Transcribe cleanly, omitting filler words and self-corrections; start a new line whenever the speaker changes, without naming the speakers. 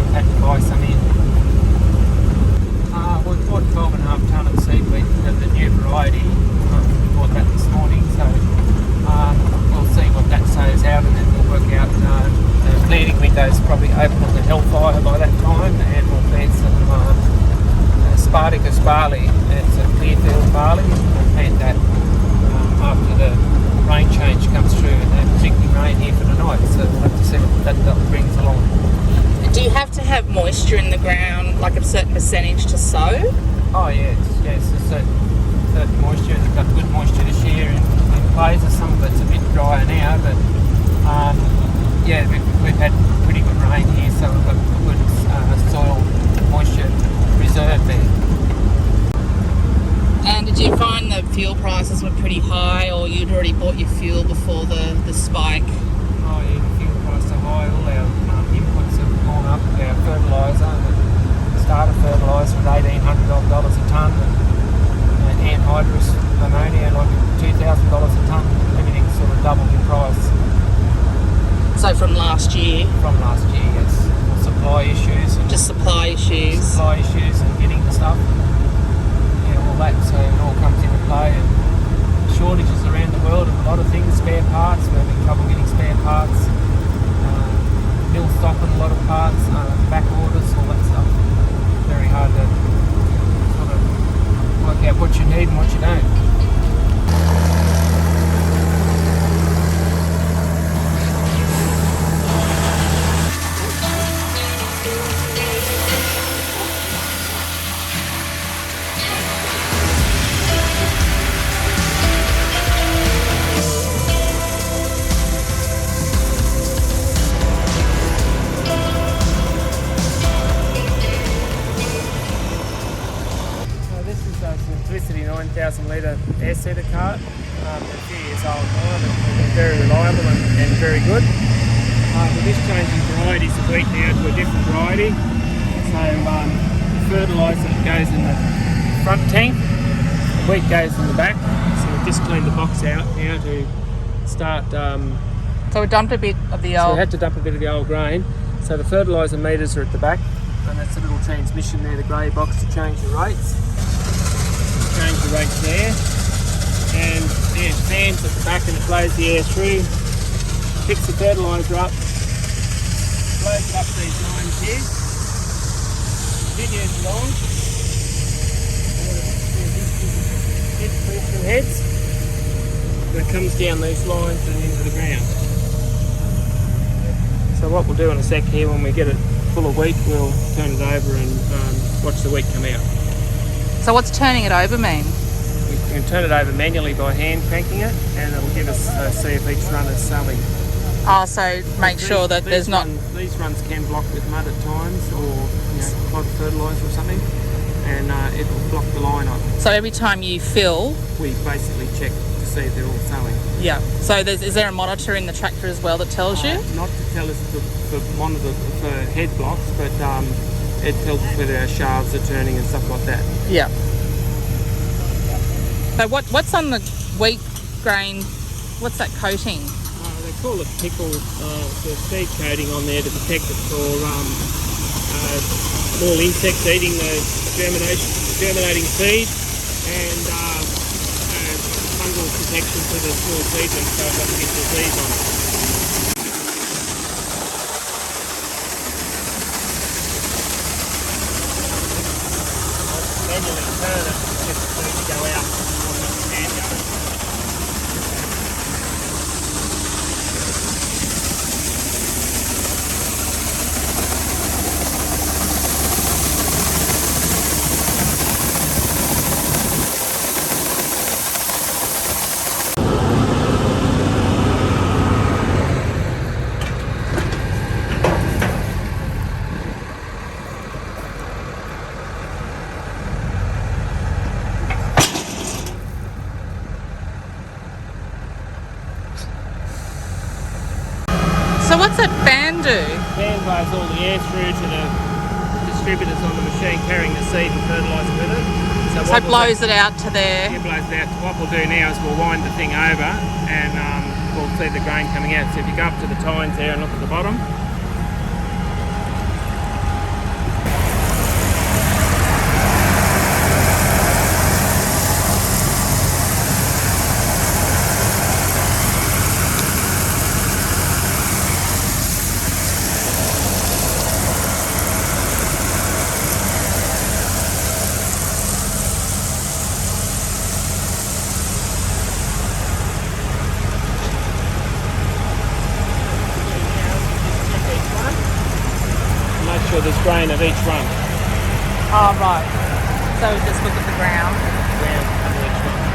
we've had to buy some in. We bought 12.5 tonne of seed wheat of the new variety. We bought that this morning, so we'll see what that sows out, and then we'll work out the planting window's probably open on the Hellfire by that time, and we'll plant some Spartacus barley. It's a Clearfield barley, and we'll plant that after the rain change comes through, and they're predicting rain here for tonight, so we'll have to see what that brings along.
Do you have to have moisture in the ground, like a certain percentage to sow?
Oh yes, a certain moisture. We've got good moisture this year in places. Some of it's a bit drier now, but we've had pretty good rain here, so we've got good soil moisture reserve there.
And did you find the fuel prices were pretty high, or you'd already bought your fuel before the spike?
Oh yeah, the fuel prices are high. All our inputs have gone up. Our fertiliser, the starter fertiliser was $1,800 a tonne, and anhydrous ammonia like $2,000 a tonne. Everything's sort of doubled in price.
So from last year?
From last year, yes. Supply issues.
Just supply issues?
Supply issues and getting the stuff. All that, so it all comes into play, and shortages around the world of a lot of things, spare parts. We're having trouble getting spare parts, mill stock on a lot of parts, back orders, all that stuff. Very hard to sort of work out what you need and what you don't. Simplicity 9,000 litre air seeder cart. A few years old now, and very reliable and very good. We're just changing varieties of wheat now to a different variety. So the fertiliser goes in the front tank, the wheat goes in the back. So we've just cleaned the box out now to start.
So we dumped a bit of the old.
So we had to dump a bit of the old grain. So the fertiliser meters are at the back, and that's a little transmission there, the grey box, to change the rates. Change the rates there, and there's fans at the back, and it blows the air through, picks the fertiliser up, blows it up these lines here, continues along, two heads, and it comes down these lines and into the ground. So what we'll do in a sec here, when we get it full of wheat, we'll turn it over and watch the wheat come out.
So what's turning it over mean?
We can turn it over manually by hand cranking it, and it'll give us see if each run is sowing.
Oh, so make sure that there's not...
These runs can block with mud at times, or clod fertiliser or something, and it will block the line on.
So every time you fill...
We basically check to see if they're all sowing.
Yeah. So is there a monitor in the tractor as well that tells you?
Not to tell us the monitor for head blocks, but it tells us whether our shafts are turning and stuff like that.
Yeah. So what's on the wheat grain? What's that coating?
They call it pickle. There's seed coating on there to protect it for small insects eating the germinating seed, and fungal protection for the small seedlings so it doesn't get disease on it. Manually turn it just for it to go out on the hand going.
So what's that fan do?
Fan blows all the air through to the distributors on the machine carrying the seed and fertiliser with it.
So it blows it out to there.
Yeah, blows it out. What we'll do now is we'll wind the thing over, and we'll see the grain coming out. So if you go up to the tines there and look at the bottom, make sure there's grain at each run.
Oh, right. So just look at the ground.
Ground under each run.